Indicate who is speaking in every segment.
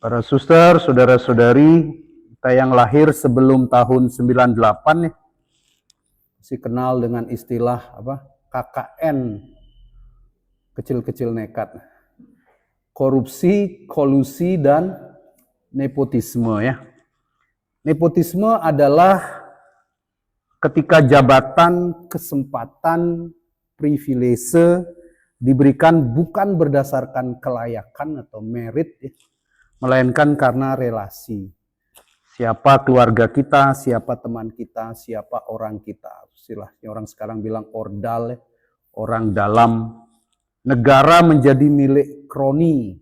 Speaker 1: Para suster, saudara-saudari, kita yang lahir sebelum tahun 98 nih, masih kenal dengan istilah apa? KKN, kecil-kecil nekat. Korupsi, kolusi, dan nepotisme ya. Nepotisme adalah ketika jabatan, kesempatan, privilege diberikan bukan berdasarkan kelayakan atau merit ya, melainkan karena relasi. Siapa keluarga kita, siapa teman kita, siapa orang kita. Istilahnya orang sekarang bilang ordal, orang dalam. Negara menjadi milik kroni.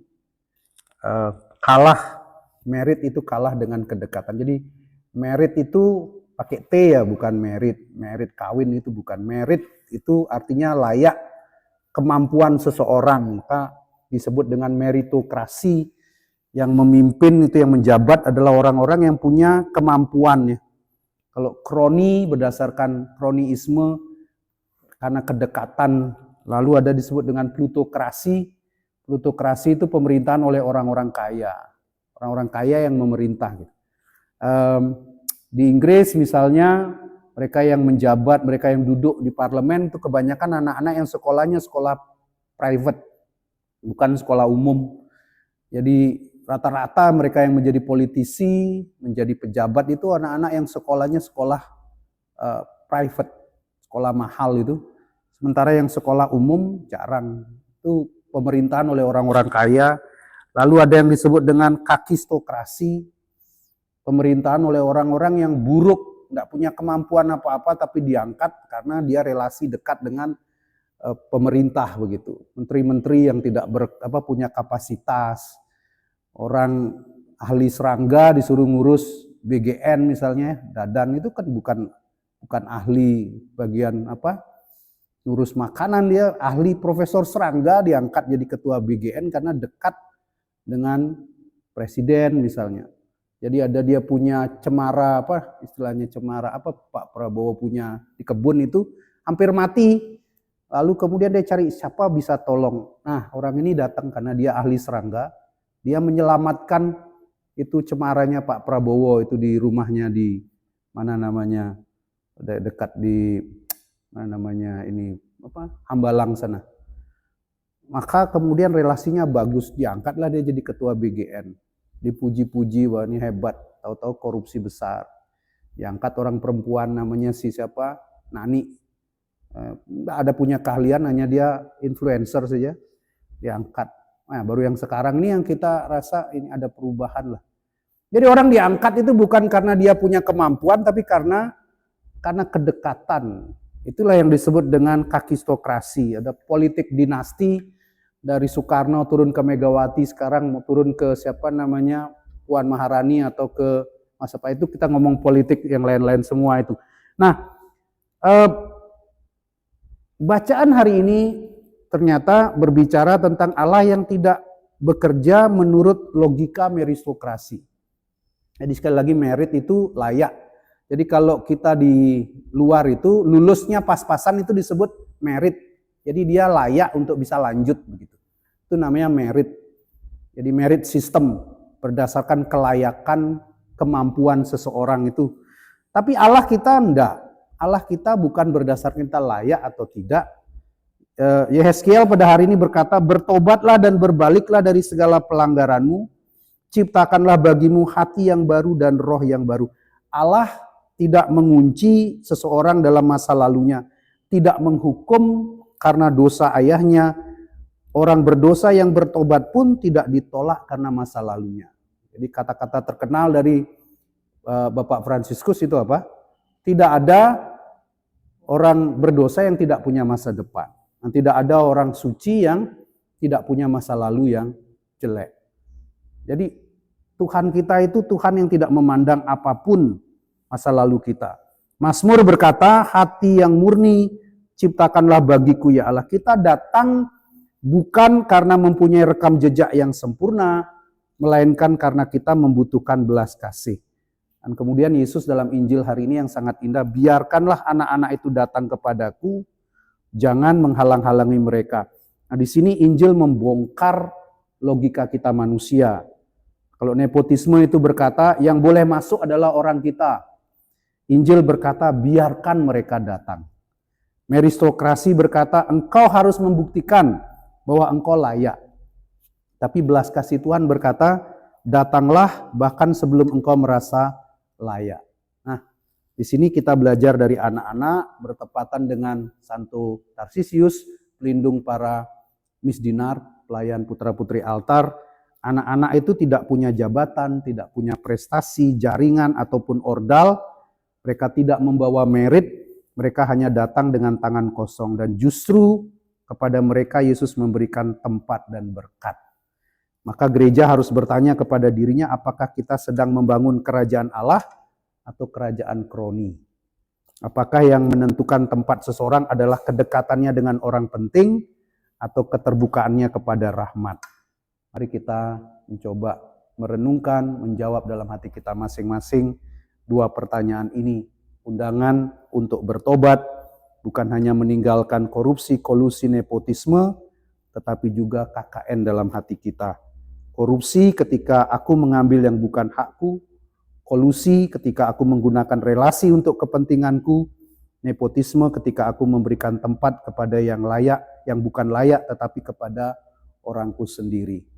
Speaker 1: Kalah, merit itu kalah dengan kedekatan. Jadi merit itu pakai T ya, bukan merit. Merit kawin itu bukan. Merit itu artinya layak, kemampuan seseorang. Maka disebut dengan meritokrasi. Yang memimpin itu, yang menjabat adalah orang-orang yang punya kemampuan ya. Kalau kroni berdasarkan kroniisme karena kedekatan, lalu ada disebut dengan plutokrasi. Plutokrasi itu pemerintahan oleh orang-orang kaya. Orang-orang kaya yang memerintah gitu. Di Inggris misalnya, mereka yang menjabat, mereka yang duduk di parlemen itu kebanyakan anak-anak yang sekolahnya sekolah private, bukan sekolah umum. Jadi rata-rata mereka yang menjadi politisi, menjadi pejabat itu anak-anak yang sekolahnya sekolah private, sekolah mahal itu. Sementara yang sekolah umum jarang. Itu pemerintahan oleh orang-orang kaya. Lalu ada yang disebut dengan kakistokrasi, pemerintahan oleh orang-orang yang buruk, tidak punya kemampuan apa-apa tapi diangkat karena dia relasi dekat dengan pemerintah begitu. Menteri-menteri yang tidak punya kapasitas. Orang ahli serangga disuruh ngurus BGN misalnya, Dadan itu kan bukan ahli bagian ngurus makanan, dia ahli profesor serangga diangkat jadi ketua BGN karena dekat dengan presiden misalnya. Jadi ada dia punya cemara istilahnya cemara Pak Prabowo punya di kebun itu hampir mati. Lalu kemudian dia cari siapa bisa tolong. Nah, orang ini datang karena dia ahli serangga. Dia menyelamatkan itu cemaranya Pak Prabowo itu di rumahnya di dekat di Hambalang sana. Maka kemudian relasinya bagus, diangkatlah dia jadi ketua BGN. Dipuji-puji, wah ini hebat, tahu-tahu korupsi besar. Diangkat orang perempuan namanya Nani. Nggak ada punya keahlian, hanya dia influencer saja. Diangkat. Nah, baru yang sekarang ini yang kita rasa ini ada perubahan lah. Jadi orang diangkat itu bukan karena dia punya kemampuan, tapi karena kedekatan. Itulah yang disebut dengan kakistokrasi. Ada politik dinasti dari Soekarno turun ke Megawati, sekarang mau turun ke Puan Maharani atau ke itu kita ngomong politik yang lain-lain semua itu. Nah, bacaan hari ini ternyata berbicara tentang Allah yang tidak bekerja menurut logika meritokrasi. Jadi sekali lagi merit itu layak. Jadi kalau kita di luar itu lulusnya pas-pasan itu disebut merit. Jadi dia layak untuk bisa lanjut begitu. Itu namanya merit. Jadi merit system berdasarkan kelayakan, kemampuan seseorang itu. Tapi Allah kita enggak. Allah kita bukan berdasarkan kita layak atau tidak. Yehezkiel pada hari ini berkata, bertobatlah dan berbaliklah dari segala pelanggaranmu, ciptakanlah bagimu hati yang baru dan roh yang baru. Allah tidak mengunci seseorang dalam masa lalunya, tidak menghukum karena dosa ayahnya. Orang berdosa yang bertobat pun tidak ditolak karena masa lalunya. Jadi kata-kata terkenal dari Bapak Fransiskus itu apa? Tidak ada orang berdosa yang tidak punya masa depan. Dan tidak ada orang suci yang tidak punya masa lalu yang jelek. Jadi Tuhan kita itu Tuhan yang tidak memandang apapun masa lalu kita. Mazmur berkata, hati yang murni ciptakanlah bagiku ya Allah. Kita datang bukan karena mempunyai rekam jejak yang sempurna, melainkan karena kita membutuhkan belas kasih. Dan kemudian Yesus dalam Injil hari ini yang sangat indah, biarkanlah anak-anak itu datang kepadaku, jangan menghalang-halangi mereka. Nah, di sini Injil membongkar logika kita manusia. Kalau nepotisme itu berkata, yang boleh masuk adalah orang kita. Injil berkata, biarkan mereka datang. Meristokrasi berkata, engkau harus membuktikan bahwa engkau layak. Tapi belas kasih Tuhan berkata, datanglah bahkan sebelum engkau merasa layak. Nah, di sini kita belajar dari anak-anak bertepatan dengan Santo Tarsisius, pelindung para misdinar, pelayan putra-putri altar. Anak-anak itu tidak punya jabatan, tidak punya prestasi, jaringan, ataupun ordal. Mereka tidak membawa merit, mereka hanya datang dengan tangan kosong. Dan justru kepada mereka Yesus memberikan tempat dan berkat. Maka gereja harus bertanya kepada dirinya, apakah kita sedang membangun kerajaan Allah atau kerajaan kroni? Apakah yang menentukan tempat seseorang adalah kedekatannya dengan orang penting atau keterbukaannya kepada rahmat? Mari kita mencoba merenungkan, menjawab dalam hati kita masing-masing dua pertanyaan ini. Undangan untuk bertobat, bukan hanya meninggalkan korupsi, kolusi, nepotisme, tetapi juga KKN dalam hati kita. Korupsi ketika aku mengambil yang bukan hakku, kolusi ketika aku menggunakan relasi untuk kepentinganku, nepotisme ketika aku memberikan tempat kepada yang layak, yang bukan layak, tetapi kepada orangku sendiri.